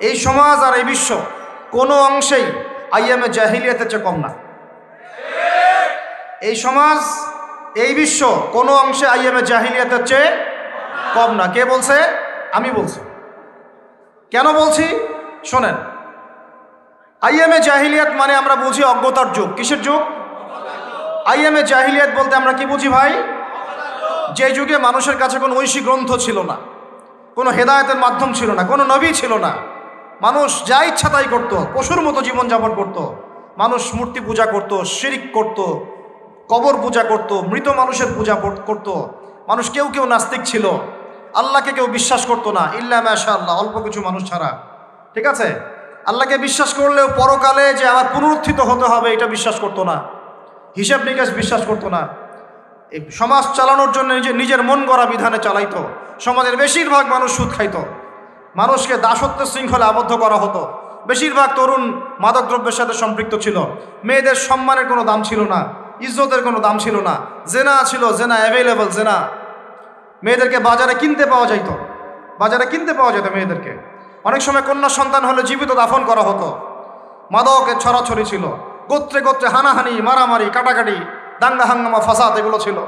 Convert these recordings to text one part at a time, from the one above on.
এই সমাজ আর এই বিশ্ব কোনো অংশেই আইয়ামে জাহিলিয়াতের চেয়ে কম না। এই সমাজ এই বিশ্ব কোনো অংশে আইয়ামে জাহিলিয়াতের চেয়ে কম না। কে বলছে? আমি বলছি। কেন বলছি শোনেন, আইয়ামে জাহিলিয়াত মানে আমরা বুঝি অজ্ঞতার যুগ। কিসের যুগ? আইয়ামে জাহিলিয়াত বলতে আমরা কি বুঝি ভাই? যে যুগে মানুষের কাছে কোনো ঐশী গ্রন্থ ছিল না, কোনো হেদায়েতের মাধ্যম ছিল না, কোনো নবী ছিল না। মানুষ যা ইচ্ছা তাই করত, পশুর মতো জীবনযাপন করত। মানুষ মূর্তি পূজা করত, শিরক করত, কবর পূজা করত, মৃত মানুষের পূজা করত। মানুষ কেউ কেউ নাস্তিক ছিল, আল্লাহকে কেউ বিশ্বাস করতো না, ইল্লা মাশাআল্লাহ, অল্প কিছু মানুষ ছাড়া। ঠিক আছে? আল্লাহকে বিশ্বাস করলেও পরকালে যে আবার পুনরুত্থিত হতে হবে এটা বিশ্বাস করতো না, হিসাব নিকাশ বিশ্বাস করতো না। এই সমাজ চালানোর জন্য নিজের মন গড়া বিধানে চালাইতো। সমাজের বেশিরভাগ মানুষ সুদ খাইত, মানুষকে দাসত্বের শৃঙ্খলে আবদ্ধ করা হতো। বেশিরভাগ তরুণ মাদকদ্রব্যের সাথে সম্পৃক্ত ছিল। মেয়েদের সম্মানের কোনো দাম ছিল না, ইজ্জতের কোনো দাম ছিল না। জেনা ছিল, জেনা অ্যাভেলেবল জেনা। মেয়েদেরকে বাজারে কিনতে পাওয়া যাইত, বাজারে কিনতে পাওয়া যেত মেয়েদেরকে। অনেক সময় কন্যা সন্তান হলে জীবিত দাফন করা হতো। মাদকের ছড়াছড়ি ছিল, গোত্রে গোত্রে হানাহানি, মারামারি, কাটাকাটি, দাঙ্গা হাঙ্গামা, ফাসাদ এগুলো ছিল।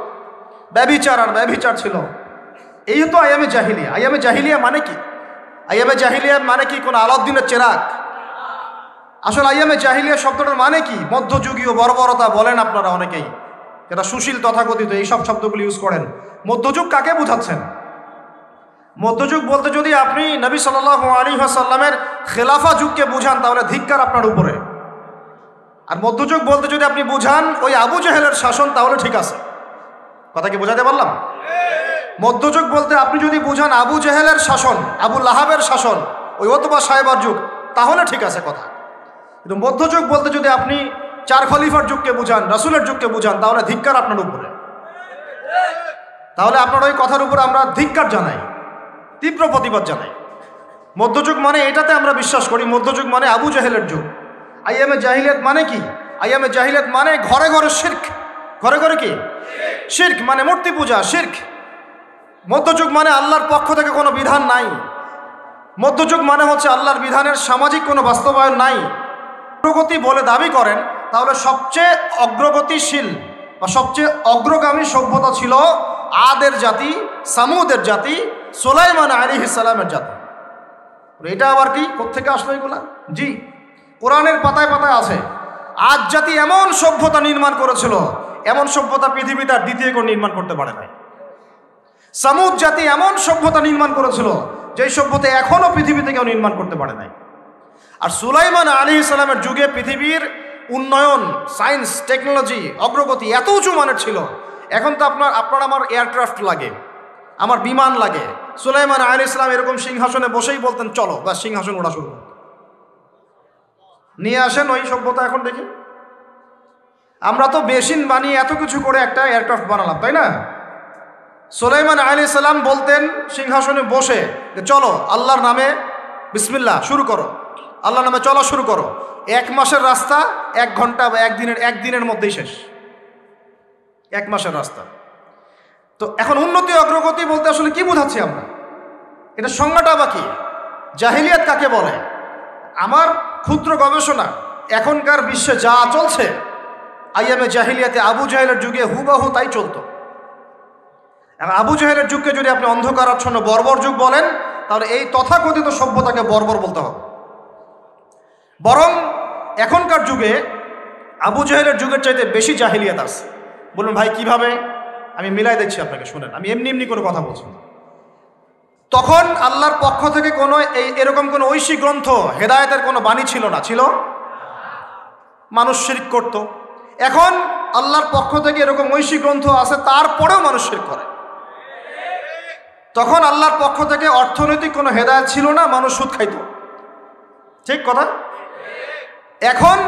ব্যভিচার আর ব্যভিচার ছিল। এই তো আইয়ামে জাহিলিয়া। আইয়ামে জাহিলিয়া মানে কি? আইয়ামে জাহিলিয়া মানে কি কোনো আলাউদ্দিনের চেরাগ? আসলে আইয়ামে জাহিলিয়া শব্দটার মানে কি? মধ্যযুগীয় বর্বরতা বলেন আপনারা অনেকেই, যারা সুশীল তথাকথিত এইসব শব্দগুলি ইউজ করেন। মধ্যযুগ কাকে বোঝাচ্ছেন? মধ্যযুগ বলতে যদি আপনি নবী সাল্লাল্লাহু আলাইহি ওয়াসাল্লামের খেলাফা যুগকে বুঝান তাহলে ধিক্কার আপনার উপরে। আর মধ্যযুগ বলতে যদি আপনি বুঝান ওই আবু জেহেলের শাসন তাহলে ঠিক আছে। কথা কি বোঝাতে পারলাম? মধ্যযুগ বলতে আপনি যদি বুঝান আবু জেহেলের শাসন, আবু লাহাবের শাসন, ওই ওতবা সাহেবার যুগ, তাহলে ঠিক আছে কথা। কিন্তু মধ্যযুগ বলতে যদি আপনি চার খলিফার যুগকে বুঝান, রাসূলের যুগকে বুঝান, তাহলে ধিক্কার আপনার উপরে। তাহলে আপনার ওই কথার উপর আমরা ধিক্কার জানাই, তীব্র প্রতিবাদ জানাই। মধ্যযুগ মানে এটাতে আমরা বিশ্বাস করি, মধ্যযুগ মানে আবু জেহেলের যুগ। আইয়ামে জাহিলিয়াত মানে কি? আইয়ামে জাহিলিয়াত মানে ঘরে ঘরে শিরক। ঘরে ঘরে কি? শিরক মানে মূর্তি পূজা, শিরক। মধ্যযুগ মানে আল্লাহর পক্ষ থেকে কোনো বিধান নাই। মধ্যযুগ মানে হচ্ছে আল্লাহর বিধানের সামাজিক কোনো বাস্তবায়ন নাই। অগ্রগতি বলে দাবি করেন তাহলে সবচেয়ে অগ্রগতিশীল বা সবচেয়ে অগ্রগামী সভ্যতা ছিল আদের জাতি, সামুদের জাতি, সুলাইমান আলাইহিস সালামের জাতি। এটা আবার কি? কোত্থেকে আসলো এগুলা? জি, কোরআনের পাতায় পাতায় আছে। আদ জাতি এমন সভ্যতা নির্মাণ করেছিল, এমন সভ্যতা পৃথিবীতে আর দ্বিতীয় কেউ নির্মাণ করতে পারে নাই। সামুদ জাতি এমন সভ্যতা নির্মাণ করেছিল যেই সভ্যতা এখনো পৃথিবীতে কেউ নির্মাণ করতে পারে নাই। আর সুলাইমান আলাইহিস সালামের যুগে পৃথিবীর উন্নয়ন, সায়েন্স, টেকনোলজি, অগ্রগতি এত উঁচু মানের ছিল। এখন তো আপনার আমার এয়ারক্রাফট লাগে, আমার বিমান লাগে। সুলাইমান আলাইহিস সালাম এরকম সিংহাসনে বসেই বলতেন চলো, বা সিংহাসন ওড়া শুরু করতেন। নিয়ে আসেন ওই সভ্যতা এখন দেখি। আমরা তো মেশিন বানিয়ে এত কিছু করে একটা এয়ারক্রাফট বানালাম, তাই না? সুলাইমান আলাইহিস সালাম বলতেন সিংহাসনে বসে যে চলো আল্লাহর নামে বিসমিল্লাহ শুরু করো, আল্লাহর নামে চলা শুরু করো। 1 মাসের রাস্তা 1 ঘন্টা বা একদিনের মধ্যেই শেষ। 1 মাসের রাস্তা। তো এখন উন্নতি অগ্রগতি বলতে আসলে কি বোঝাচ্ছি আমরা? এটা সংজ্ঞাটা বা কি? জাহিলিয়াত কাকে বলে? আমার ক্ষুদ্র গবেষণা, এখনকার বিশ্বে যা চলছে আইয়ামে জাহিলিয়াতে আবু জেহেলের যুগে হুবাহু তাই চলতো। এখন আবু জেহেলের যুগকে যদি আপনি অন্ধকারাচ্ছন্ন বর্বর যুগ বলেন তাহলে এই তথাকথিত সভ্যতাকে বর্বর বলতে হবে। বরং এখনকার যুগে আবু জেহেলের যুগের চাইতে বেশি জাহিলিয়াত আছে। বলুন ভাই কিভাবে? আমি মিলাই দেখছি আপনাকে, শুনেন। আমি এমনি এমনি কোনো কথা বলছি না। তখন আল্লাহর পক্ষ থেকে কোনো এরকম কোনো ঐশী গ্রন্থ, হেদায়েতের কোনো বাণী ছিল না। ছিল? মানুষ শিরক করত। এখন আল্লাহর পক্ষ থেকে এরকম ঐশী গ্রন্থ আছে, তারপরেও মানুষ শিরক করে। তখন আল্লাহর পক্ষ থেকে অর্থনৈতিক কোনো হেদায়েত ছিল না, মানুষ সুদ খাইত। ঠিক কথা? এখন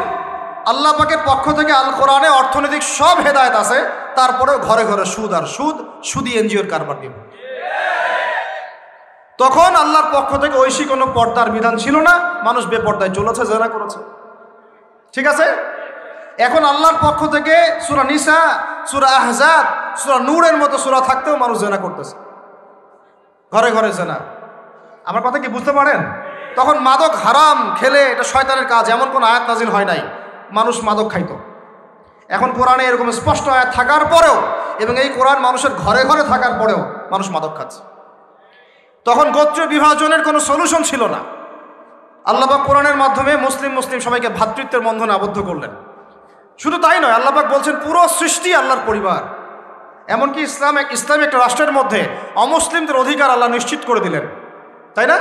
আল্লাহ পাকের পক্ষ থেকে আল কোরআনে অর্থনৈতিক সব হেদায়েত আছে, তারপরেও ঘরে ঘরে সুদ আর সুদ, সুদি এনজিওর কারবার দিব। তখন আল্লাহর পক্ষ থেকে ঐশী কোনো পর্দার বিধান ছিল না, মানুষ বেপর্দায় চলেছে, জেনা করেছে। ঠিক আছে? এখন আল্লাহর পক্ষ থেকে সূরা নিসা, সূরা আহজাব, সূরা নূরের মতো সূরা থাকতেও মানুষ জেনা করতেছে, ঘরে ঘরে জেনা। আমার কথা কি বুঝতে পারেন? তখন মাদক হারাম, খেলে এটা শয়তানের কাজ, এমন কোন আয়াত নাজিল হয় নাই মানুষ মাদক খাইতো। এখন কোরআনে এরকম স্পষ্ট আয়াত থাকার পরেও, এবং এই কোরআন মানুষের ঘরে ঘরে থাকার পরেও মানুষ মাদক খাচ্ছে। তখন গোত্র বিভাজনের কোনো সলিউশন ছিল না। আল্লাহ পাক কোরআনের মাধ্যমে মুসলিম সবাইকে ভ্রাতৃত্বের বন্ধনে আবদ্ধ করলেন। শুধু তাই নয়, আল্লাহ পাক বলছেন পুরো সৃষ্টি আল্লাহর পরিবার। এমনকি ইসলামী একটা রাষ্ট্রের মধ্যে অমুসলিমদের অধিকার আল্লাহ নিশ্চিত করে দিলেন, তাই না?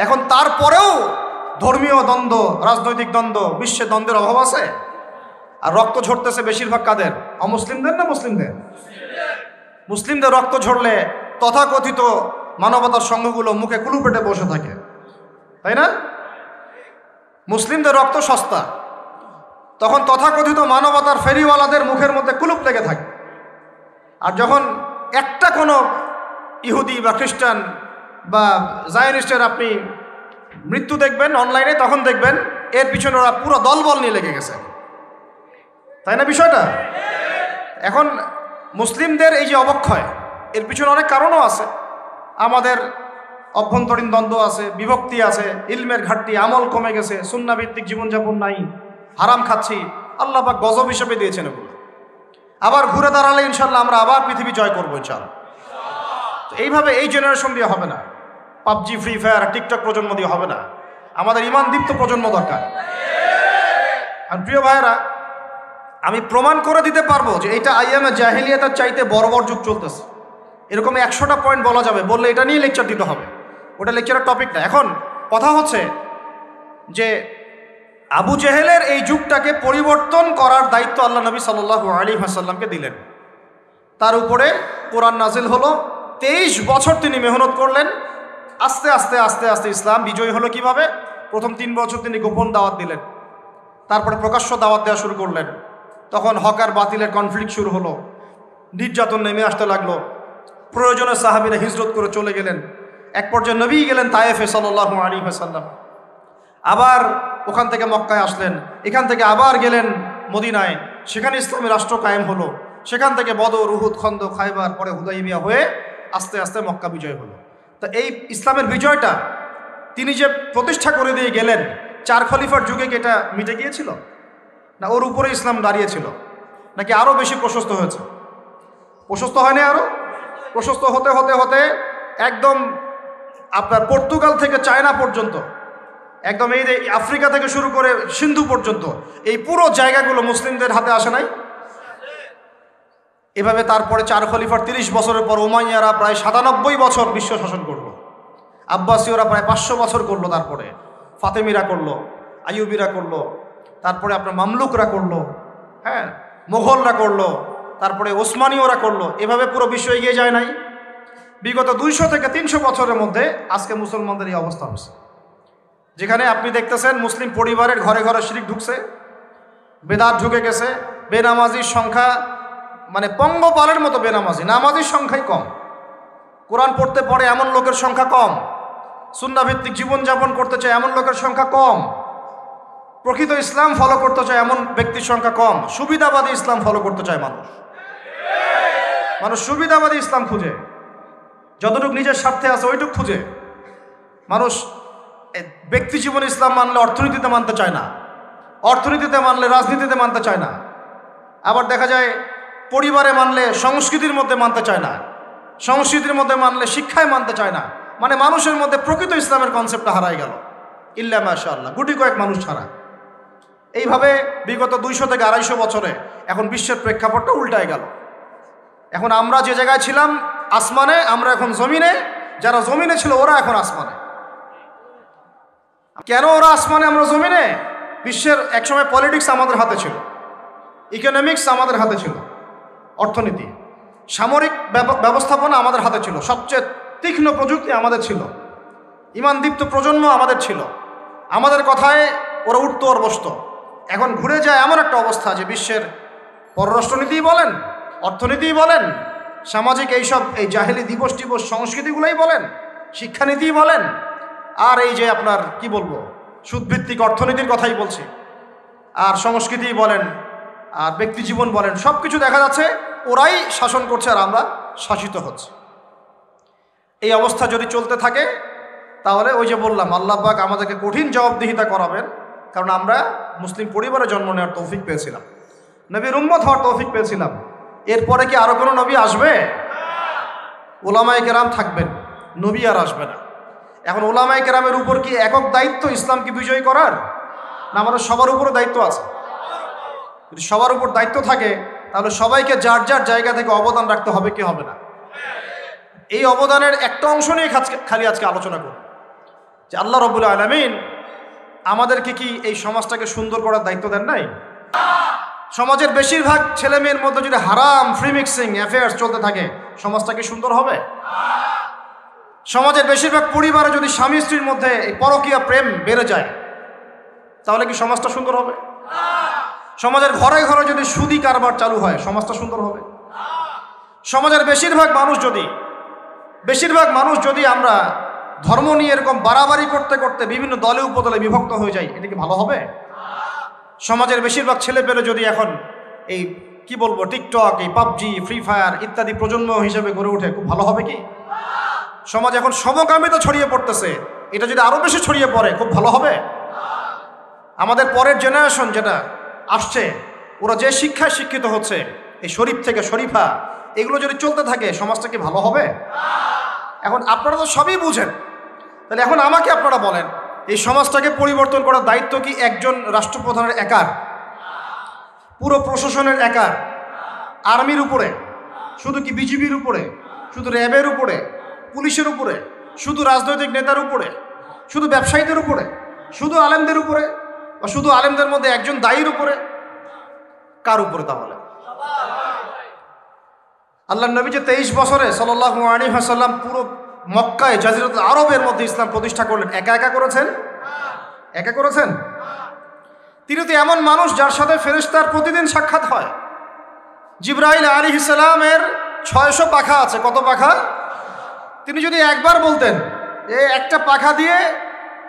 এখন তারপরেও ধর্মীয় দ্বন্দ্ব, রাজনৈতিক দ্বন্দ্ব, বিশ্বে দ্বন্দ্বের অভাব আছে। আর রক্ত ঝরতেছে বেশিরভাগ কাদের? অমুসলিমদের না মুসলিমদের? মুসলিমদের রক্ত ঝরলে তথাকথিত মানবতার সংঘগুলো মুখে কুলু পেটে বসে থাকে, তাই না? মুসলিমদের রক্ত সস্তা, তখন তথাকথিত মানবতার ফেরিওয়ালাদের মুখের মধ্যে কুলুপ লেগে থাকে। আর যখন একটা কোনো ইহুদি বা খ্রিস্টান বা জায়নিস্টের আপনি মৃত্যু দেখবেন অনলাইনে, তখন দেখবেন এর পিছনে ওরা পুরো দলবল নিয়ে লেগে গেছে, তাই না বিষয়টা? এখন মুসলিমদের এই যে অবক্ষয়, এর পিছনে অনেক কারণও আছে। আমাদের অভ্যন্তরীণ দ্বন্দ্ব আছে, বিভক্তি আছে, ইলমের ঘাটতি, আমল কমে গেছে, সুন্নাহ ভিত্তিক জীবনযাপন নাই, হারাম খাচ্ছি। আল্লাহ পাক গজব হিসেবে দিয়েছেন এগুলো। আবার ঘুরে দাঁড়ালে ইনশাল্লাহ আমরা আবার পৃথিবী জয় করবো ইনশাল্লাহ। এইভাবে এই জেনারেশন দিয়ে হবে না, পাবজি, ফ্রি ফায়ার, টিকটক প্রজন্ম দিয়ে হবে না। আমাদের ইমান দীপ্ত প্রজন্ম দরকার। আর প্রিয় ভাইয়েরা, আমি প্রমাণ করে দিতে পারবো যে এটা আইয়ামে জাহিলিয়াতের চাইতে বড় যুগ চলতেছে। এরকম 100টা পয়েন্ট বলা যাবে, বললে এটা নিয়ে লেকচার দিতে হবে, ওটা লেকচারের টপিক না। এখন কথা হচ্ছে যে আবু জেহেলের এই যুগটাকে পরিবর্তন করার দায়িত্ব আল্লাহ নবী সাল্লাল্লাহু আলাইহি ওয়াসাল্লামকে দিলেন। তার উপরে কোরআন নাজিল হলো। 23 বছর তিনি মেহনত করলেন। আস্তে আস্তে আস্তে আস্তে ইসলাম বিজয়ী হলো কিভাবে? প্রথম 3 বছর তিনি গোপন দাওয়াত দিলেন, তারপরে প্রকাশ্য দাওয়াত দেওয়া শুরু করলেন। তখন হক আর বাতিলের কনফ্লিক্ট শুরু হলো, নির্যাতন নেমে আসতে লাগলো। প্রয়োজনে সাহাবীরা হিজরত করে চলে গেলেন। এক পর্যায়ে নবী গেলেন তায়েফে সাল্লাল্লাহু আলাইহি ওয়াসাল্লাম, আবার ওখান থেকে মক্কায় আসলেন, এখান থেকে আবার গেলেন মদিনায়, সেখানে ইসলামী রাষ্ট্র কায়েম হলো। সেখান থেকে বদর, উহুদ, খন্দক, খায়বার, পরে হুদাইবিয়া হয়ে আস্তে আস্তে মক্কা বিজয় হলো। তো এই ইসলামের বিজয়টা তিনি যে প্রতিষ্ঠা করে দিয়ে গেলেন, 4 খলিফার যুগে কি এটা মিটে গিয়েছিল? না ওর উপরে ইসলাম দাঁড়িয়েছিল? নাকি আরও বেশি প্রশস্ত হয়েছে? প্রশস্ত হয়নি, আরও প্রশস্ত হতে হতে হতে একদম আপনার পর্তুগাল থেকে চায়না পর্যন্ত, একদম এই যে আফ্রিকা থেকে শুরু করে সিন্ধু পর্যন্ত, এই পুরো জায়গাগুলো মুসলিমদের হাতে আসে নাই? এভাবে তারপরে 4 খলিফার 30 বছরের পর উমাইয়ারা প্রায় 97 বছর বিশ্ব শাসন করলো। আব্বাসীয়রা প্রায় 500 বছর করলো। তারপরে ফাতেমিরা করলো, আইয়ুবিরা করলো, তারপরে আপনার মামলুকরা করলো, হ্যাঁ, মোগলরা করলো, তারপরে ওসমানীয়রা করলো। এভাবে পুরো বিশ্ব এগিয়ে যায় নাই? বিগত 200 থেকে 300 বছরের মধ্যে আজকে মুসলমানদের এই অবস্থা হচ্ছে, যেখানে আপনি দেখতেছেন মুসলিম পরিবারের ঘরে ঘরে শিরক ঢুকছে, বেদাত ঢুকে গেছে, বেনামাজির সংখ্যা মানে পঙ্গপালের মতো বেনামাজি, নামাজির সংখ্যাই কম। কোরআন পড়তে পড়ে এমন লোকের সংখ্যা কম, সুন্নাহ ভিত্তিক জীবনযাপন করতে চায় এমন লোকের সংখ্যা কম, প্রকৃত ইসলাম ফলো করতে চায় এমন ব্যক্তির সংখ্যা কম। সুবিধাবাদী ইসলাম ফলো করতে চায় মানুষ সুবিধাবাদী ইসলাম খুঁজে, যতটুকু নিজের স্বার্থে আছে ওইটুকু খুঁজে। মানুষ ব্যক্তি জীবন ইসলাম মানলে অর্থনীতিতে মানতে চায় না, অর্থনীতিতে মানলে রাজনীতিতে মানতে চায় না। আবার দেখা যায় পরিবারে মানলে সংস্কৃতির মধ্যে মানতে চায় না, সংস্কৃতির মধ্যে মানলে শিক্ষায় মানতে চায় না। মানে মানুষের মধ্যে প্রকৃত ইসলামের কনসেপ্টটা হারাই গেল, ইল্লা মাশাআল্লাহ, গুটি কয়েক মানুষ ছাড়া। এইভাবে বিগত 200 থেকে 250 বছরে এখন বিশ্বের প্রেক্ষাপটটা উল্টায় গেল। এখন আমরা যে জায়গায় ছিলাম আসমানে, আমরা এখন জমিনে, যারা জমিনে ছিল ওরা এখন আসমানে। কেন ওরা আসমানে, আমরা জমিনে? বিশ্বের একসময় পলিটিক্স আমাদের হাতে ছিল, ইকোনমিক্স আমাদের হাতে ছিল, অর্থনীতি, সামরিক ব্যবস্থাপনা আমাদের হাতে ছিল, সবচেয়ে তীক্ষ্ণ প্রযুক্তি আমাদের ছিল, ইমানদীপ্ত প্রজন্ম আমাদের ছিল। আমাদের কথায় ওরা উঠতো আর বসতো। এখন ঘুরে যায় এমন একটা অবস্থা যে বিশ্বের পররাষ্ট্রনীতি বলেন, অর্থনীতি বলেন, সামাজিক এইসব এই জাহেলি দিবস সংস্কৃতিগুলোই বলেন, শিক্ষানীতি বলেন, আর এই যে আপনার কি বলবো সুদভিত্তিক অর্থনীতির কথাই বলছি, আর সংস্কৃতি বলেন, আর ব্যক্তি জীবন বলেন, সব কিছু দেখা যাচ্ছে ওরাই শাসন করছে আর আমরা শাসিত হচ্ছে। এই অবস্থা যদি চলতে থাকে তাহলে ওই যে বললাম আল্লাহ পাক আমাদেরকে কঠিন জবাবদিহিতা করাবেন, কারণ আমরা মুসলিম পরিবারে জন্ম নেওয়ার তৌফিক পেয়েছিলাম, নবীর উম্মত হওয়ার তৌফিক পেয়েছিলাম। এরপরে কি আরো কোনো নবী আসবে? উলামায়ে কেরাম থাকবেন, নবী আর আসবে না। এখন উলামায়ে কেরামের উপর কি একক দায়িত্ব ইসলামকে বিজয়ী করার, না আমাদের সবার উপরে দায়িত্ব আছে? যদি সবার উপর দায়িত্ব থাকে তাহলে সবাইকে যার যার জায়গা থেকে অবদান রাখতে হবে, কি হবে না? এই অবদানের একটা অংশ নিয়ে খালি আজকে আলোচনা করব যে আল্লাহ রাব্বুল আলামিন আমাদেরকে কি এই সমাজটাকে সুন্দর করার দায়িত্ব দেন নাই? সমাজের বেশিরভাগ ছেলে মেয়ের মধ্যে যদি হারাম ফ্রি মিক্সিং অ্যাফেয়ার্স চলতে থাকে, সমাজটা কি সুন্দর হবে? সমাজের বেশিরভাগ পরিবারে যদি স্বামী স্ত্রীর মধ্যে এই পরকীয়া প্রেম বেড়ে যায়, তাহলে কি সমাজটা সুন্দর হবে? সমাজের ঘরে ঘরে যদি সুদি কারবার চালু হয়, সমাজটা সুন্দর হবে? সমাজের বেশিরভাগ মানুষ যদি আমরা ধর্ম নিয়ে এরকম বাড়াবাড়ি করতে করতে বিভিন্ন দলে উপদলে বিভক্ত হয়ে যাই, এটা কি ভালো হবে? সমাজের বেশিরভাগ ছেলে পেলে যদি এখন এই কি বলবো টিকটক, এই পাবজি, ফ্রি ফায়ার ইত্যাদি প্রজন্ম হিসেবে গড়ে ওঠে, খুব ভালো হবে কি? সমাজ এখন সমকামিতা ছড়িয়ে পড়তেছে, এটা যদি আরো বেশি ছড়িয়ে পড়ে, খুব ভালো হবে? আমাদের পরের জেনারেশন যেটা আসছে, ওরা যে শিক্ষায় শিক্ষিত হচ্ছে, এই শরীফ থেকে শরীফা, এগুলো যদি চলতে থাকে, সমাজটা কি ভালো হবে? এখন আপনারা তো সবই বুঝেন, তাহলে এখন আমাকে আপনারা বলেন, এই সমাজটাকে পরিবর্তন করার দায়িত্ব কি একজন রাষ্ট্রপ্রধানের একার? পুরো প্রশাসনের একার? আর্মির উপরে? শুধু কি বিজিবির উপরে? শুধু র্যাবের উপরে? পুলিশের উপরে? শুধু রাজনৈতিক নেতার উপরে? শুধু ব্যবসায়ীদের উপরে? শুধু আলেমদের উপরে? বা শুধু আলেমদের মধ্যে একজন দায়ীর উপরে? কার উপরে তাহলে? আল্লাহর নবী যে 23 বছরে সাল্লাল্লাহু আলাইহি ওয়াসাল্লাম পুরো মক্কায় জাজিরাতুল আরবের মধ্যে ইসলাম প্রতিষ্ঠা করলেন, একা করেছেন? একা করেছেন? তিনি তো এমন মানুষ যার সাথে ফেরেশতার প্রতিদিন সাক্ষাৎ হয়। জিবরাইল আলাইহিস সালামের 600 পাখা আছে। কত পাখা? তিনি যদি একবার বলতেন একটা পাখা দিয়ে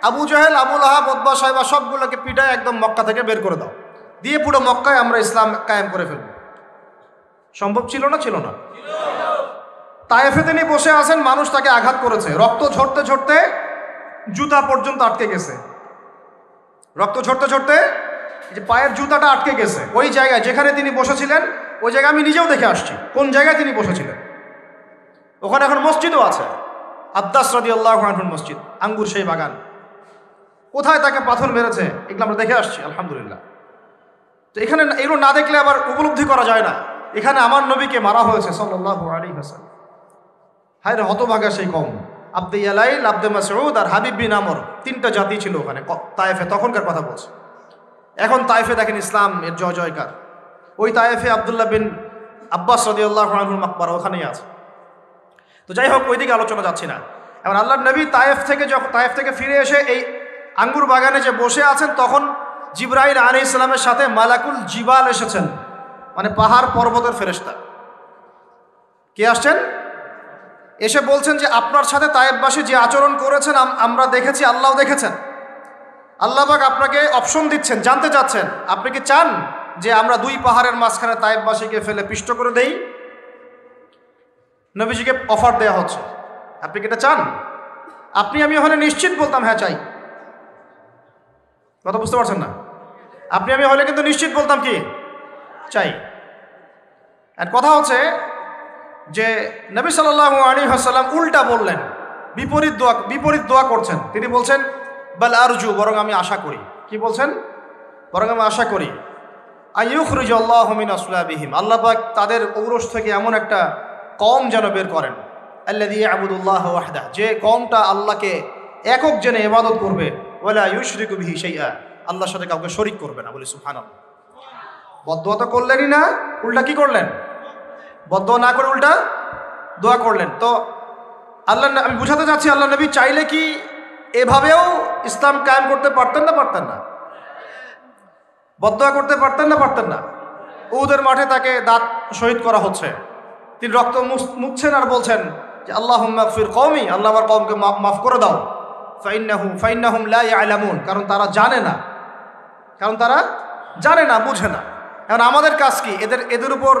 আবু জাহেল, আবু লাহাব, উতবা, সাইবা সবগুলোকে পিটায় একদম মক্কা থেকে বের করে দাও, দিয়ে পুরো মক্কায় আমরা ইসলাম কায়েম করে ফেলব, সম্ভব ছিল না? ছিল না? তায়েফে তিনি বসে আছেন, মানুষ তাকে আঘাত করেছে, রক্ত ঝরতে ঝরতে জুতা পর্যন্ত আটকে গেছে, রক্ত ঝরতে ঝরতে যে পায়ের জুতাটা আটকে গেছে। ওই জায়গায় যেখানে তিনি বসেছিলেন, ওই জায়গায় আমি নিজেও দেখে আসছি কোন জায়গায় তিনি বসেছিলেন। ওখানে এখন মসজিদও আছে, আদ্দাস রাদিয়াল্লাহু আনহুর মসজিদ, আঙ্গুর সেই বাগান। কোথায় তাকে পাথর মেরেছে এগুলো আমরা দেখে আসছি, আলহামদুলিল্লাহ। তো এখানে এগুলো না দেখলে আবার উপলব্ধি করা যায় না, এখানে আমার নবীকে মারা হয়েছে সাল্লাল্লাহু আলাইহি ওয়াসাল্লাম। হায় রে হতভাগা সেই কওম, আব্দে ইয়ালাইল, আব্দে মাসউদ আর হাবিব বিন আমর, 3টা জাতি ছিল ওখানে তায়েফে, তখনকার কথা বলছে। এখন তায়েফে দেখেন ইসলাম এর জয় জয়কার। ওই তায়েফে আব্দুল্লাহ বিন আব্বাস রাদিয়াল্লাহু আনহুর মাকবারা ওখানেই আছে। তো যাই হোক, ওইদিকে আলোচনা যাচ্ছি না। এখন আল্লাহর নবী তায়েফ থেকে ফিরে এসে এই আঙ্গুর বাগানে যে বসে আছেন, তখন জিবরাইল আলাইহিস সালামের সাথে মালাকুল জিবাল এসেছেন, মানে পাহাড় পর্বতের ফেরেশতা। কে আসছেন? এসে বলছেন যে আপনার সাথে তায়েফবাসী যে আচরণ করেছেন আমরা দেখেছি, আল্লাহও দেখেছেন। আল্লাহ পাক আপনাকে অপশন দিচ্ছেন, জানতে চাচ্ছেন আপনি কি চান যে আমরা 2 পাহাড়ের মাঝখানে তায়েফবাসীকে ফেলে পিষ্ট করে দেই? নবীজিকে অফার দেয়া হচ্ছে, আপনি কি এটা চান? আমি হলে নিশ্চিত বলতাম হ্যাঁ চাই। কথা বুঝতে পারছেন না? আমি হলে কিন্তু নিশ্চিত বলতাম কি চাই। আর কথা হচ্ছে যে নবী সাল্লাল্লাহু আলাইহি ওয়াসাল্লাম উল্টা বললেন, বিপরীত দোয়া করছেন। তিনি বলছেন বাল আরজু, বরং আমি আশা করি। কি বলছেন? বরং আমি আশা করি আইয়ুখরিজাল্লাহু মিন আসলাবিহিম, আল্লাহ পাক তাদের ঔরস থেকে এমন একটা কওম যেন বের করেন, আল্লাযী ইয়াবুদুল্লাহ ওয়াহদা, যে কওমটা আল্লাহকে একক জেনে ইবাদত করবে, ওয়ালা ইউশরিকু বিহি শাইআ, আল্লাহর সাথে কাউকে শরীক করবে না। বলি সুবহানাল্লাহ। বদদোয়া তো করলেনই না, উল্টা কি করলেন? বদদোয়া না করে উল্টা দোয়া করলেন। তো আমি বুঝাতে চাচ্ছি, আল্লাহ নবী চাইলে কি এভাবেও ইসলাম কায়েম করতে পারতেন না? পারতেন না? বদদোয়া করতে পারতেন না? পারতেন না? উহুদের মাঠে তাকে দাঁত শহীদ করা হচ্ছে, তিনি রক্ত মুছছেন আর বলছেন যে আল্লাহুম্মা গফির কওমি, আল্লাহ আমার কওমকে মাফ করে দাও, ফাইন্নাহুম লা ইয়ালামুন, কারণ তারা জানে না, বুঝে না। এখন আমাদের কাজ কি? এদের উপর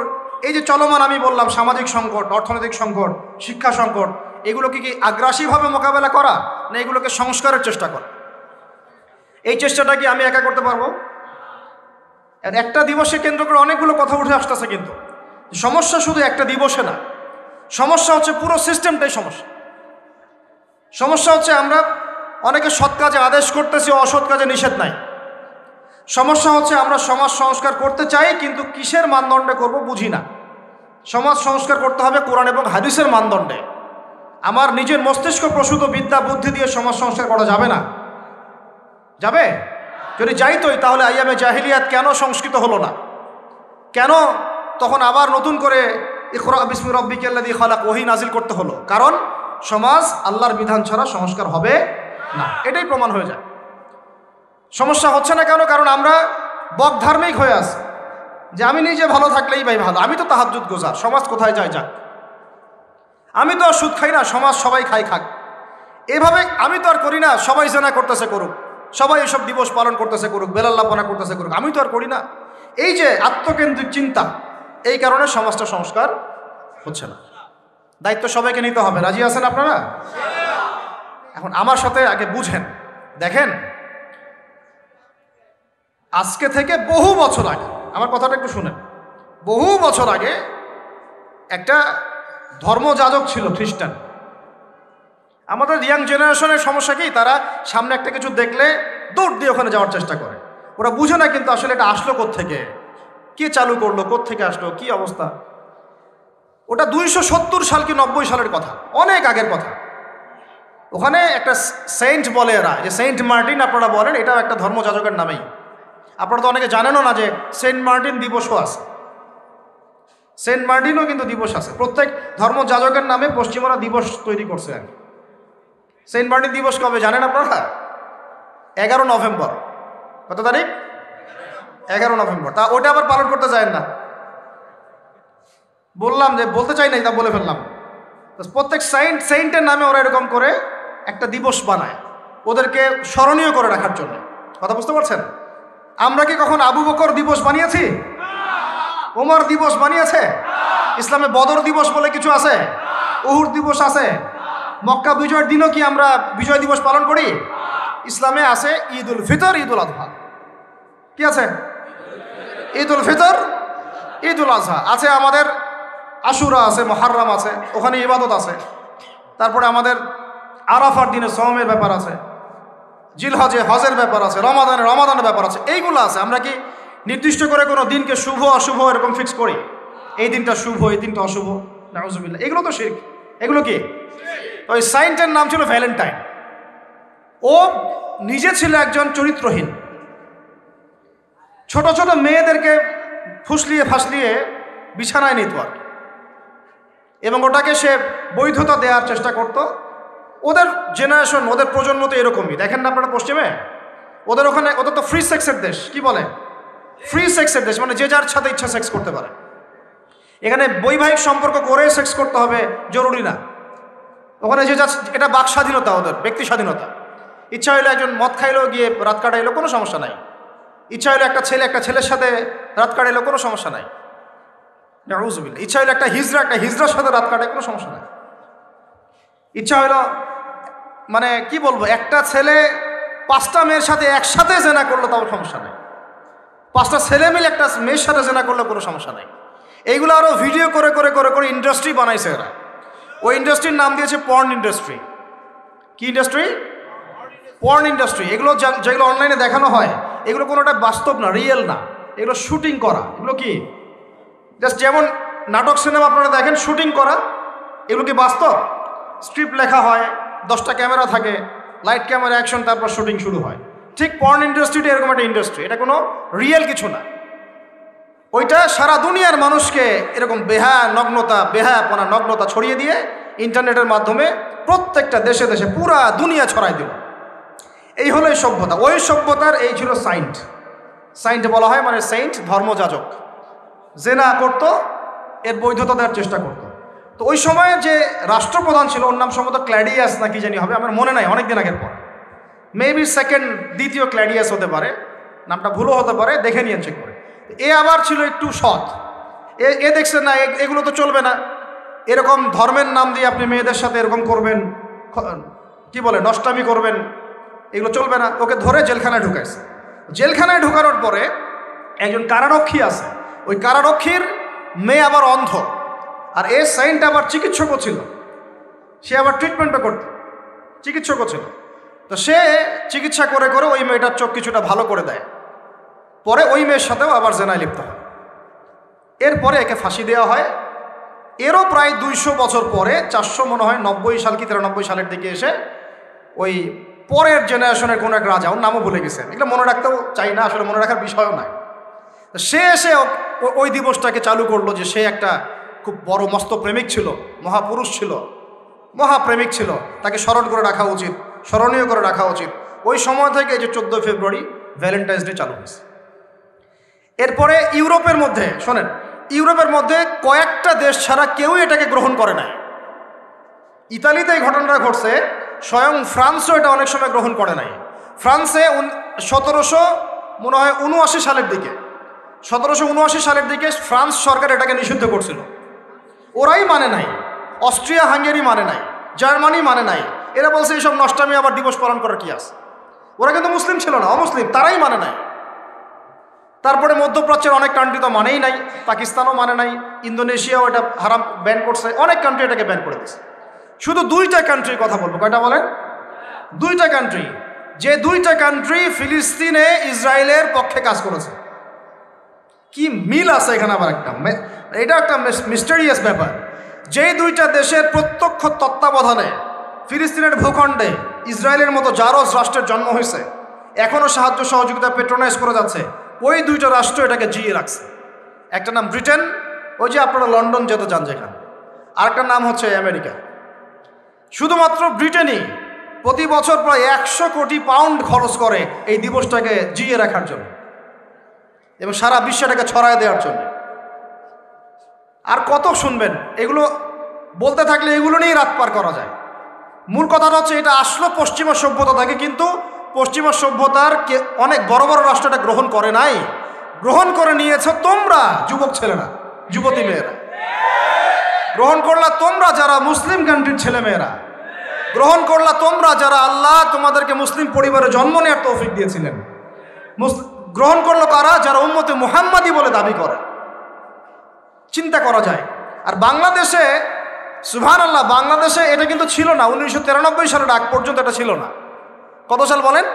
এই যে চলমান, আমি বললাম সামাজিক সংকট, অর্থনৈতিক সংকট, শিক্ষা সংকট, এগুলোকে কি আগ্রাসীভাবে মোকাবেলা করা, না এগুলোকে সংস্কারের চেষ্টা করা? এই চেষ্টাটা কি আমি একা করতে পারবো? আর একটা দিবসে কেন্দ্র করে অনেকগুলো কথা উঠে আসতেছে, কিন্তু সমস্যা শুধু একটা দিবসে না, সমস্যা হচ্ছে পুরো সিস্টেমটাই সমস্যা। সমস্যা হচ্ছে আমরা অনেকে সৎ কাজে আদেশ করতেছি, অসৎ কাজে নিষেধ নাই। সমস্যা হচ্ছে আমরা সমাজ সংস্কার করতে চাই, কিন্তু কিসের মানদণ্ডে করব বুঝি না। সমাজ সংস্কার করতে হবে কোরআন এবং হাদিসের মানদণ্ডে। আমার নিজের মস্তিষ্ক প্রসূত বিদ্যা বুদ্ধি দিয়ে সমাজ সংস্কার করা যাবে না। যাবে? যদি যাইতোই তাহলে আইয়ামে জাহিলিয়াত কেন সংস্কৃত হলো না? কেন তখন আবার নতুন করে ইকরা বিসমি রাব্বিকাল্লাযী খালাক ওহী নাজিল করতে হলো? কারণ সমাজ আল্লাহর বিধান ছাড়া সংস্কার হবে না, এটাই প্রমাণ হয়ে যায়। সমস্যা হচ্ছে না কেন? কারণ আমরা বকধার্মিক হয়ে আছি যে আমি নিজে ভালো থাকলেই ভাই ভালো, আমি তো তাহাজ্জুদ গোজার, সমাজ কোথায় যায় যাক, আমি তো আর সুদ খাই না, সমাজ সবাই খাই খাক, এভাবে আমি তো আর করি না, সবাই জেনা করতেছে করুক, সবাই এসব দিবস পালন করতেছে করুক, বেলাল্লাপনা করতেছে করুক, আমি তো আর করি না। এই যে আত্মকেন্দ্রিক চিন্তা, এই কারণে সমাজটা সংস্কার হচ্ছে না। দায়িত্ব সবাইকে নিতে হবে। রাজি আছেন আপনারা? এখন আমার সাথে আগে বুঝেন, দেখেন আজকে থেকে বহু বছর আগে, আমার কথাটা একটু শুনেন, বহু বছর আগে একটা ধর্মযাজক ছিল খ্রিস্টান। আমাদের ইয়াং জেনারেশনের সমস্যা কি, তারা সামনে একটা কিছু দেখলে দৌড় দিয়ে ওখানে যাওয়ার চেষ্টা করে। ওরা বুঝে না কিন্তু আসলে এটা আসলো কোত্থেকে, কে চালু করলো, কোত্থেকে আসলো, কি অবস্থা। ওটা 270 সাল কি 90 সালের কথা, অনেক আগের কথা। ওখানে একটা সেন্ট বলে এরা, যে সেন্ট মার্টিন আপনারা বলেন, এটাও একটা ধর্মযাজকের নামেই। আপনারা তো অনেকে জানেনও না যে সেন্ট মার্টিন দিবসও আছে। সেন্ট মার্টিনও কিন্তু দিবস আছে। প্রত্যেক ধর্মযাজকের নামে পশ্চিমরা দিবস তৈরি করছে। আর সেন্ট মার্টিন দিবস কবে জানেন আপনারা? 11 নভেম্বর। কত তারিখ? 11 নভেম্বর। তা ওটা আবার পালন করতে যায় না। বললাম যে বলতে চাই নাই, তা বলে ফেললাম। প্রত্যেক সেন্টের নামে ওরা এরকম করে একটা দিবস বানায়, ওদেরকে স্মরণীয় করে রাখার জন্য। কথা বুঝতে পারছেন? আমরা কি কখন আবু বকর দিবস বানিয়েছি? ওমর দিবস বানিয়েছে? ইসলামে বদর দিবস বলে কিছু আছে? উহুদ দিবস আছে? মক্কা বিজয়ের দিনও কি আমরা বিজয় দিবস পালন করি? ইসলামে আছে ঈদ উল ফিতর, ঈদ উল আজহা। কি আছে? ঈদ উল ফিতর, ঈদ উল আজহা আছে। আমাদের আশুরা আছে, মুহররম আছে, ওখানে ইবাদত আছে। তারপরে আমাদের আরাফার দিনে সওমের ব্যাপার আছে, জিলহজে হজের ব্যাপার আছে, রমাদানের ব্যাপার আছে, এইগুলো আছে। আমরা কি নির্দিষ্ট করে কোনো দিনকে শুভ অশুভ এরকম ফিক্স করি? এই দিনটা শুভ, এই দিনটা অশুভ? নাউজুবিল্লাহ, এগুলো তো শিরক। এগুলো কি? ওই সাইন্টের নাম ছিল ভ্যালেন্টাইন। ও নিজে ছিল একজন চরিত্রহীন, ছোট ছোট মেয়েদেরকে ফুসলিয়ে ফাসলিয়ে বিছানায় নিত আর, এবং ওটাকে সে বৈধতা দেওয়ার চেষ্টা করত। ওদের জেনারেশন, ওদের প্রজন্ম তো এরকমই। দেখেন না আপনারা পশ্চিমে, ওদের ওখানে, ওদের তো ফ্রি সেক্সের দেশ। কি বলে? ফ্রি সেক্সের দেশ, মানে যে যার সাথে ইচ্ছা সেক্স করতে পারে। এখানে বৈবাহিক সম্পর্ক করে সেক্স করতে হবে জরুরি না। ওখানে যে যা, এটা বাক স্বাধীনতা, ওদের ব্যক্তি স্বাধীনতা। ইচ্ছা হইলে একজন মদ খাইলো, গিয়ে রাত কাটাইলো, কোনো সমস্যা নাই। ইচ্ছা হইলে একটা ছেলের সাথে রাত কাটাইলো, কোনো সমস্যা নাই। নাউজুবিল্লাহ। ইচ্ছা হইলে একটা হিজড়ার সাথে রাত কাটায়, কোনো সমস্যা নাই। ইচ্ছা হইলো, মানে কি বলবো, একটা ছেলে 5টা মেয়ের সাথে একসাথে জেনা করলো, তাও সমস্যা নেই। 5টা ছেলে মিলে একটা মেয়ের সাথে জেনা করলে কোনো সমস্যা নেই। এইগুলো আরও ভিডিও করে করে করে করে ইন্ডাস্ট্রি বানাইছে এরা। ওই ইন্ডাস্ট্রির নাম দিয়েছে পর্ন ইন্ডাস্ট্রি। কি ইন্ডাস্ট্রি? Porn industry. এগুলো যেগুলো অনলাইনে দেখানো হয়, এগুলো কোনোটা বাস্তব না, রিয়েল না, এগুলো শুটিং করা। এগুলো কি জাস্ট যেমন নাটক সিনেমা আপনারা দেখেন শুটিং করা, এগুলো কি বাস্তব? স্ক্রিপ্ট লেখা হয়, 10টা ক্যামেরা থাকে, লাইট ক্যামেরা অ্যাকশন, তারপর শুটিং শুরু হয়। ঠিক পর্ন ইন্ডাস্ট্রিটা এরকম একটা ইন্ডাস্ট্রি, এটা কোনো রিয়েল কিছু না। ওইটা সারা দুনিয়ার মানুষকে এরকম বেহায়াপনা নগ্নতা ছড়িয়ে দিয়ে ইন্টারনেটের মাধ্যমে প্রত্যেকটা দেশে দেশে পুরা দুনিয়া ছড়াই দিল। এই হলো এই সভ্যতা। ওই সভ্যতার এই ছিল সাইন্ট বলা হয়, মানে সেন্ট ধর্মযাজক। জেনা করতো, এর বৈধতা দেওয়ার চেষ্টা করতো। তো ওই সময়ে যে রাষ্ট্রপ্রধান ছিল, ওর নাম সম্ভবত ক্ল্যাডিয়াস না কি জানি হবে, আমার মনে নাই, অনেকদিন আগের পর। মেবি দ্বিতীয় ক্ল্যাডিয়াস হতে পারে, নামটা ভুলও হতে পারে, দেখে নিয়েন চেক করে। এ আবার ছিল একটু সৎ। এ দেখছে না, এগুলো তো চলবে না, এরকম ধর্মের নাম দিয়ে আপনি মেয়েদের সাথে এরকম করবেন, কি বলে, নষ্টামি করবেন, এগুলো চলবে না। ওকে ধরে জেলখানায় ঢুকাইছে। জেলখানায় ঢুকানোর পরে একজন কারারক্ষী আছে, ওই কারারক্ষীর মেয়ে আবার অন্ধ, আর এই সাইন্ট আবার চিকিৎসকও ছিল, সে আবার ট্রিটমেন্টও করত, চিকিৎসকও ছিল। তো সে চিকিৎসা করে করে ওই মেয়েটার চোখ কিছুটা ভালো করে দেয়। পরে ওই মেয়ের সাথেও আবার জেনায় লিপ্ত হয়। এরপরে একে ফাঁসি দেওয়া হয়। এরও প্রায় 200 বছর পরে, 400 মনে হয় 90 সাল কি 93 সালের দিকে এসে ওই পরের জেনারেশনের কোনো এক রাজা, ওর নামও ভুলে গেছেন, এগুলো মনে রাখতেও চাই না, আসলে মনে রাখার বিষয়ও নয়। সে এসে ওই দিবসটাকে চালু করলো যে সে একটা খুব বড় মস্ত প্রেমিক ছিল, মহাপুরুষ ছিল, মহাপ্রেমিক ছিল, তাকে স্মরণ করে রাখা উচিত, স্মরণীয় করে রাখা উচিত। ওই সময় থেকে এই যে 14 ফেব্রুয়ারি ভ্যালেন্টাইন্স ডে চালু হয়েছে। এরপরে ইউরোপের মধ্যে, শোনেন, ইউরোপের মধ্যে কয়েকটা দেশ ছাড়া কেউই এটাকে গ্রহণ করে নাই। ইতালিতে এই ঘটনাটা ঘটছে, স্বয়ং ফ্রান্সও এটা অনেক সময় গ্রহণ করে নাই। ফ্রান্সে 1779 সালের দিকে, 1779 সালের দিকে ফ্রান্স সরকার এটাকে নিষিদ্ধ করছিল, ওরাই মানে নাই। অস্ট্রিয়া হাঙ্গেরি মানে নাই, জার্মানি মানে নাই। এরা বলছে এইসব নষ্টামি আবার দিবস পালন করার কি আছে। ওরা কিন্তু মুসলিম ছিল না, অমুসলিম, তারাই মানে নাই। তারপরে মধ্যপ্রাচ্যের অনেক কান্ট্রি তো মানেই নাই, পাকিস্তানও মানে নাই, ইন্দোনেশিয়াও এটা হারাম ব্যান করছে, অনেক কান্ট্রি এটাকে ব্যান করে দিচ্ছে। শুধু 2টা কান্ট্রির কথা বলবো। কয়টা বলেন? 2টা কান্ট্রি, যে 2টা কান্ট্রি ফিলিস্তিনে ইসরায়েলের পক্ষে কাজ করেছে। কি মিল আছে এখানে আবার একটা, এটা একটা মিস্টেরিয়াস ব্যাপার। যেই 2টা দেশের প্রত্যক্ষ তত্ত্বাবধানে ফিলিস্তিনের ভূখণ্ডে ইসরায়েলের মতো জারজ রাষ্ট্রের জন্ম হয়েছে, এখনও সাহায্য সহযোগিতা পেট্রোনাইজ করে যাচ্ছে, ওই 2টা রাষ্ট্র এটাকে জিয়ে রাখছে। একটা নাম ব্রিটেন, ওই যে আপনারা লন্ডন যেতে যান যেখানে, আরেকটার নাম হচ্ছে আমেরিকা। শুধুমাত্র ব্রিটেনই প্রতি বছর প্রায় 100 কোটি পাউন্ড খরচ করে এই দিবসটাকে জিয়ে রাখার জন্য এবং সারা বিশ্বটাকে ছড়ায় দেওয়ার জন্য। আর কত শুনবেন, এগুলো বলতে থাকলে এগুলো নিয়েই রাত পার করা যায়। মূল কথাটা হচ্ছে এটা আসলো পশ্চিমা সভ্যতা থেকে, কিন্তু পশ্চিমা সভ্যতার অনেক বড় বড় রাষ্ট্র এটা গ্রহণ করে নাই, গ্রহণ করে নিয়েছ তোমরা যুবক ছেলেরা, যুবতী মেয়েরা গ্রহণ করলা, তোমরা যারা মুসলিম কান্ট্রির ছেলে মেয়েরা গ্রহণ করলা, তোমরা যারা আল্লাহ তোমাদেরকে মুসলিম পরিবারে জন্ম নেওয়ার তৌফিক দিয়েছিলেন। গ্রহণ করলো কারা? যারা উম্মতে মুহাম্মাদি বলে দাবি করে। চিন্তা করা যায়। আর বাংলাদেশে, সুবহানাল্লাহ, বাংলাদেশে এটা কিন্তু ছিল না। 1993 সালের আগ পর্যন্ত এটা ছিল না। কত সাল বলেন?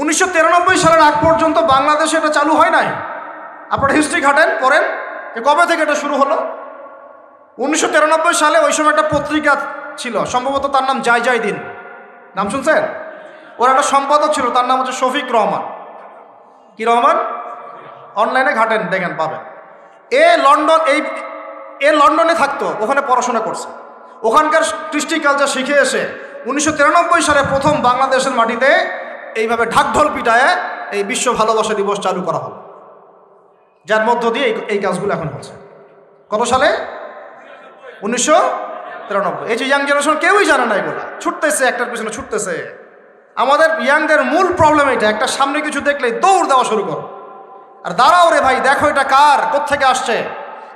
1993 সালের আগ পর্যন্ত বাংলাদেশে এটা চালু হয় নাই। আপনারা হিস্ট্রি ঘাটেন, পড়েন যে কবে থেকে এটা শুরু হলো। 1993 সালে ওই সময় একটা পত্রিকা ছিল, সম্ভবত তার নাম জয় দিন, নাম শুনছেন? ওর একটা সম্পাদক ছিল, তার নাম হচ্ছে শফিক রহমান। কি রহমান? অনলাইনে ঘাটেন, দেখেন পাবেন। লন্ডনে থাকতো, ওখানে পড়াশোনা করছে, ওখানকার কৃষ্টি কালচার শিখে এসে 1993 সালে প্রথম বাংলাদেশের মাটিতে এইভাবে ঢাকঢোল পিটায় এই বিশ্ব ভালোবাসা দিবস চালু করা হলো, যার মধ্য দিয়ে এই কাজগুলো এখন হচ্ছে। কত সালে? 1993। এই যে ইয়াং জেনারেশন কেউই জানে না, এগুলো ছুটতেছে, একটার পিছনে ছুটতেছে। আমাদের ইয়াংদের মূল প্রবলেম এটা, একটা সামনে কিছু দেখলেই দৌড় দেওয়া শুরু করো, আর দাঁড়াও রে ভাই, দেখো এটা কার, কোত্থেকে আসছে,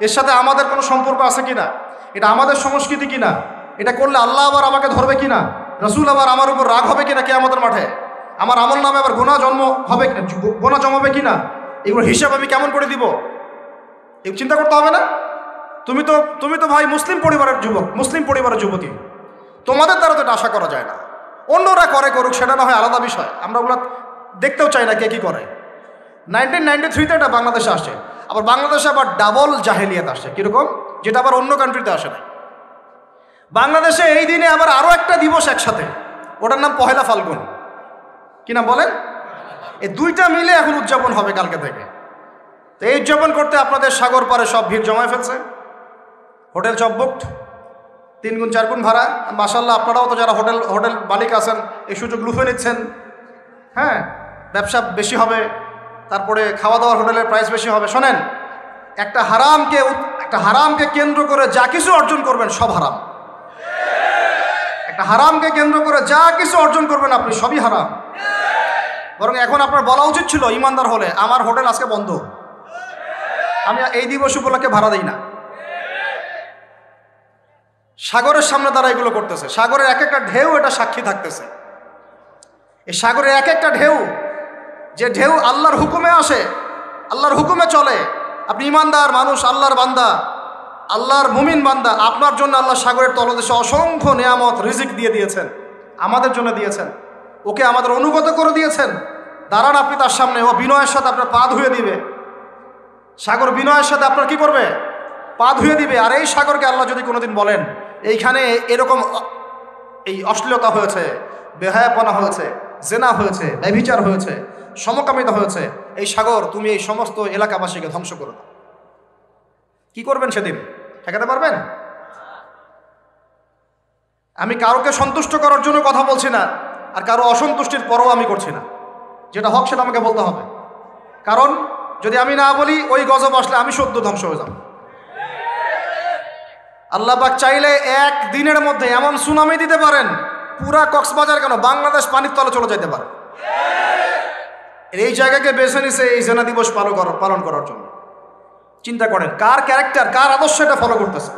এর সাথে আমাদের কোনো সম্পর্ক আছে কিনা, এটা আমাদের সংস্কৃতি কিনা, এটা করলে আল্লাহ আবার আমাকে ধরবে কিনা, রসুল আবার আমার উপর রাগ হবে কিনা কে আমাদের মাঠে, আমার আমল নামে আবার গোনা জমাবে কিনা, এগুলো হিসাব আমি কেমন করে দিব, এই চিন্তা করতে হবে না? তুমি তো ভাই মুসলিম পরিবারের যুবক, মুসলিম পরিবারের যুবতী, তোমাদের দ্বারা তো এটা আশা করা যায় না। অন্যরা করুক, সেটা না হয় আলাদা বিষয়, আমরা ওগুলো দেখতেও চাই না কে কী করে। 1993-তে এটা বাংলাদেশে আসে, আবার বাংলাদেশে আবার ডাবল জাহেলিয়াত আসে। কীরকম? যেটা আবার অন্য কান্ট্রিতে আসে না। বাংলাদেশে এই দিনে আবার আরও একটা দিবস একসাথে, ওটার নাম পহেলা ফাল্গুন। কি নাম বলেন? এই 2টা মিলে এখন উদযাপন হবে কালকে থেকে। তো এই উদযাপন করতে আপনাদের সাগর পারে সব ভিড় জমায় ফেলছে, হোটেল সব বুকড, 3 গুণ 4 গুণ ভাড়া। মাশাআল্লাহ, আপনারাও তো যারা হোটেল মালিক আছেন এই সুযোগ লুফে নিচ্ছেন। হ্যাঁ, ব্যবসা বেশি হবে, তারপরে খাওয়া দাওয়ার হোটেলের প্রাইস বেশি হবে। শোনেন, একটা হারামকে কেন্দ্র করে যা কিছু অর্জন করবেন সব হারাম। একটা হারামকে কেন্দ্র করে যা কিছু অর্জন করবেন আপনি সবই হারাম। বরং এখন আপনার বলা উচিত ছিল ইমানদার হলে, আমার হোটেল আজকে বন্ধ, আমি এই দিবস উপলক্ষে ভাড়া দিই না। সাগরের সামনে তারা এগুলো করতেছে। সাগরের এক একটা ঢেউ এটা সাক্ষী থাকতেছে। এই সাগরের এক একটা ঢেউ, যে ঢেউ আল্লাহর হুকুমে আসে, আল্লাহর হুকুমে চলে। আপনি ইমানদার মানুষ, আল্লাহর বান্দা, আল্লাহর মুমিন বান্দা, আপনার জন্য আল্লাহ সাগরের তলদেশে অসংখ্য নিয়ামত রিজিক দিয়ে দিয়েছেন, আমাদের জন্য দিয়েছেন। ওকে আমাদের অনুগত করে দিয়েছেন। দাঁড়ান আপনি তার সামনে, ও বিনয়ের সাথে আপনার পা ধুয়ে দিবে। সাগর বিনয়ের সাথে আপনার কি করবে? পা ধুয়ে দিবে। আর এই সাগরকে আল্লাহ যদি কোনোদিন বলেন এইখানে এরকম এই অশ্লীলতা হয়েছে, বেহায়াপনা হয়েছে, জেনা হয়েছে, ব্যভিচার হয়েছে, সমকামিতা হয়েছে, এই সাগর তুমি এই সমস্ত এলাকাবাসীকে ধ্বংস করে দাও, কি করবেন সেদিন? ঠেকাতে পারবেন? আমি কারোকে সন্তুষ্ট করার জন্য কথা বলছি না, আর কারো অসন্তুষ্টির পরও আমি করছি না। যেটা হক সেটা আমাকে বলতে হবে। কারণ যদি আমি না বলি ওই গজব আসলে আমি সদ্য ধ্বংস হয়ে যাব। আল্লাহ পাক চাইলে এক দিনের মধ্যে এমন সুনামি দিতে পারেন, পুরা কক্সবাজার কেন বাংলাদেশ পানির তলে চলে যেতে পারে। এই জায়গাকে বেছে নিছে এই জেনা দিবস পালন করার জন্য। চিন্তা করেন কার ক্যারেক্টার, কার আদর্শ এটা ফলো করতেছে।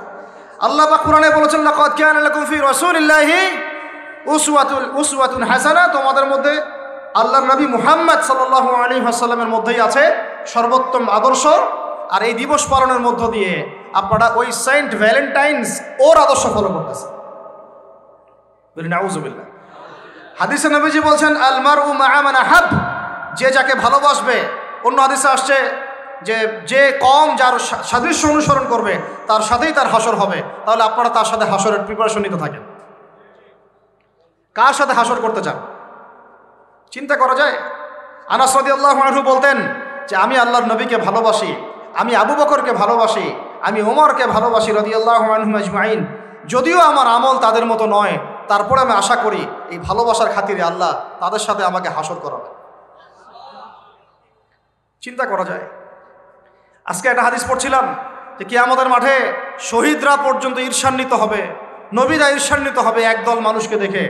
আল্লাহ পাক কোরআনে বলেছেন, লাকাদ কানা লাকুম ফি রাসূলিল্লাহি উসওয়াতুন হাসানাহ, তোমাদের মধ্যে আল্লাহর নবী মুহাম্মদ সাল্লাল্লাহু আলাইহি ওয়াসাল্লামের মধ্যেই আছে সর্বোত্তম আদর্শ। আর এই দিবস পালনের মধ্য দিয়ে আপনারা ওই সেন্ট ভ্যালেন্টাইন্স ওর আদর্শ ফলো করতেছেন। বলি নাউযুবিল্লাহ। হাদিসে নবীজি বলছেন, আল মারউ মা'a মান আহাব, যে যাকে ভালোবাসবে। অন্য হাদিসে আসছে যে যে কম যার সাদৃশ্য অনুসরণ করবে তার সাথেই তার হাসর হবে। তাহলে আপনারা তার সাথে হাসরের প্রিপারেশন নিতে থাকেন। কার সাথে হাসর করতে চান? চিন্তা করা যায়। আনাস রাদিয়াল্লাহু আনহু বলতেন যে আমি আল্লাহর নবীকে ভালোবাসি, আমি আবু বকরকে ভালোবাসি, আমি ওমরকে ভালোবাসি রাদিয়াল্লাহু আনহুম আজমাইন। যদিও আমার আমল তাদের মতো নয়, তারপরে আমি আশা করি এই ভালোবাসার খাতিরে আল্লাহ তাদের সাথে আমাকে হাসর করাবে। চিন্তা করা যায়। আজকে একটা হাদিস পড়ছিলাম যে কিয়ামতের মাঠে শহীদরা পর্যন্ত ঈর্ষান্বিত হবে, নবীরা ঈর্ষান্বিত হবে একদল মানুষকে দেখে,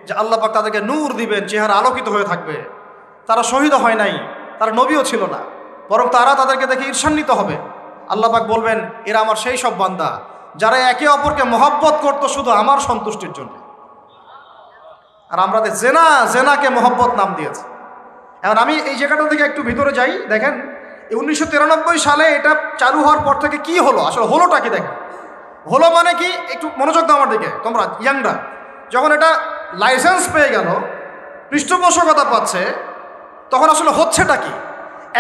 যে আল্লাহ পাক তাদেরকে নূর দিবেন, চেহারা আলোকিত হয়ে থাকবে। তারা শহীদ হয় নাই, তারা নবীও ছিল না, বরং তারা তাদেরকে দেখে ঈর্ষান্বিত হবে। আল্লাহ পাক বলবেন, এরা আমার সেই সব বান্দা যারা একে অপরকে মহব্বত করতো শুধু আমার সন্তুষ্টির জন্য। আর আমরা জেনাকে মহব্বত নাম দিয়েছে। এখন আমি এই জায়গাটা থেকে একটু ভিতরে যাই। দেখেন 1993 সালে এটা চালু হওয়ার পর থেকে কি হলো, আসলে হলোটা কি দেখেন। হলো মানে কি, একটু মনোযোগ দাও আমার দিকে তোমরা ইয়াংরা। যখন এটা লাইসেন্স পেয়ে গেল, পৃষ্ঠপোষকতা পাচ্ছে, তখন আসলে হচ্ছেটা কি?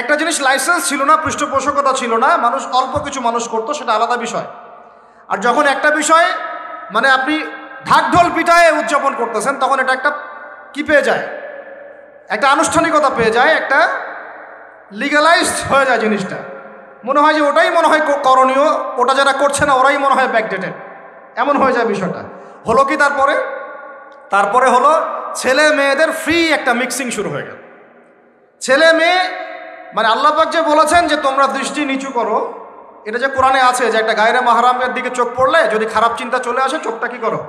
একটা জিনিস লাইসেন্স ছিল না, পৃষ্ঠপোষকতা ছিল না, মানুষ অল্প কিছু মানুষ করতো, সেটা আলাদা বিষয়। আর যখন একটা বিষয় মানে আপনি ঢাকঢোল পিটায়ে উদযাপন করতেছেন, তখন এটা একটা কি পেয়ে যায়, একটা আনুষ্ঠানিকতা পেয়ে যায়, একটা লিগালাইজড হয়ে যায় জিনিসটা। মনে হয় যে ওটাই মনে হয় করণীয়, ওটা যারা করছে না ওরাই মনে হয় ব্যাকডেটেড, এমন হয়ে যায় বিষয়টা। হলো কি তারপরে হলো ছেলে মেয়েদের ফ্রি একটা মিক্সিং শুরু হয়ে গেল। ছেলে মেয়ে মানে আল্লাহ পাক যে বলেছেন যে তোমরা দৃষ্টি নিচু করো, এটা যে কোরআনে আছে যে একটা গায়রে মাহরামের দিকে চোখ পড়লে যদি খারাপ চিন্তা চলে আসে চোখটা কি করো,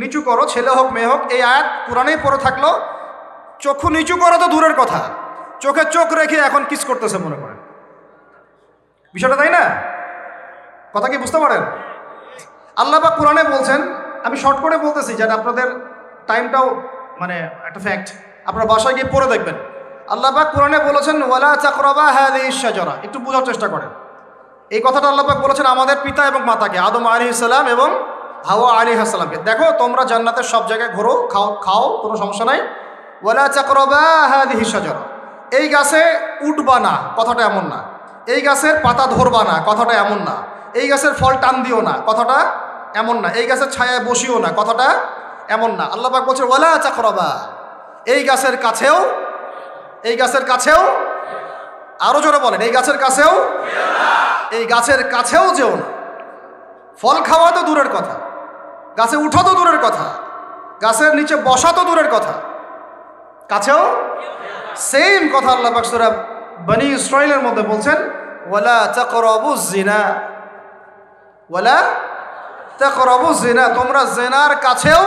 নিচু করো, ছেলে হোক মেয়ে হোক। এই আয়াত কোরআনেই পড়ে থাকলো। চক্ষু নিচু করো তো দূরের কথা, চোখে চোখ রেখে এখন কিস করতেছে মনে করেন বিষয়টা, তাই না? কথা কি বুঝতে পারেন? আল্লাহ পাক কোরআনে বলছেন, আমি শর্ট করে বলতেছি যেটা আপনাদের টাইমটাও মানে একটা ফ্যাক্ট, আপনার বাসায় গিয়ে পড়ে দেখবেন। আল্লাহ পাক কোরআনে বলেছেন, ওয়ালা তাকরাবা হাযিহিশ শাজারা। একটু বোঝার চেষ্টা করেন। এই কথাটা আল্লাহ পাক বলেছেন আমাদের পিতা এবং মাতাকে, আদম আলাইহিস সালাম এবং হাওয়া আলাইহিস সালামকে। দেখো তোমরা জান্নাতের সব জায়গায় ঘোরো, খাও, কোনো সমস্যা নাই। ওয়ালা তাকরাবা হাযিহিশ শাজারা, এই গাছে উঠবা না, কথাটা এমন না। এই গাছের পাতা ধরবা না, কথাটা এমন না। এই গাছের ফল টান দিও না, কথাটা এমন না। এই গাছের ছায়ায় বসিও না, কথাটা এমন না। আল্লাহ পাক বলছে ওয়ালা তাকরাবা, এই গাছের কাছেও, আরো জোরে বলেন, এই গাছের কাছেও যেও না। ফল খাওয়া তো দূরের কথা, গাছে উঠা তো দূরের কথা, গাছের নিচে বসা তো দূরের কথা, কাছেও সেম কথা আল্লাহ পাক সূরা বনী ইসরাঈলের মধ্যে বলছেন, ওয়ালা তাকরাবুজ জিনা, তোমরা জিনার কাছেও।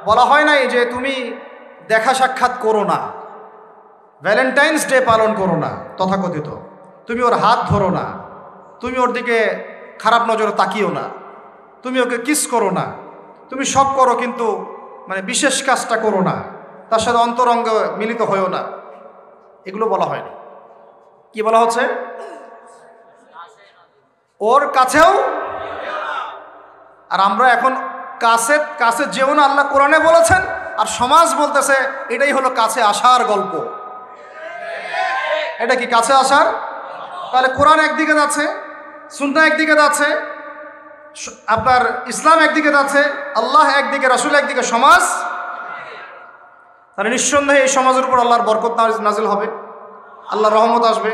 বলা হয় নাই যে তুমি দেখা সাক্ষাৎ করো না, ভ্যালেন্টাইন্স ডে পালন করো না তথাকথিত, তুমি ওর হাত ধরো না, তুমি ওর দিকে খারাপ নজরে তাকিও না, তুমি ওকে কিস করো না, তুমি সব করো কিন্তু মানে বিশেষ কাজটা করো না, তার সাথে অন্তরঙ্গ মিলিত হয়েও না, এগুলো বলা হয়নি। কি বলা হচ্ছে? ওর কাছেও। আর আমরা এখন কাছে কাছে যেও না আল্লাহ কোরআনে বলেছেন, আর সমাজ বলতেছে এটাই হলো কাছে আসার গল্প। এটা কি কাছে আসার? তাহলে কোরআন একদিকে যাচ্ছে, সুন্নাহ একদিকে যাচ্ছে, আপনার ইসলাম একদিকে যাচ্ছে, আল্লাহ একদিকে, রাসূল একদিকে, সমাজ। তাহলে নিঃসন্দেহে এই সমাজের উপর আল্লাহর বরকত নাজিল হবে, আল্লাহর রহমত আসবে।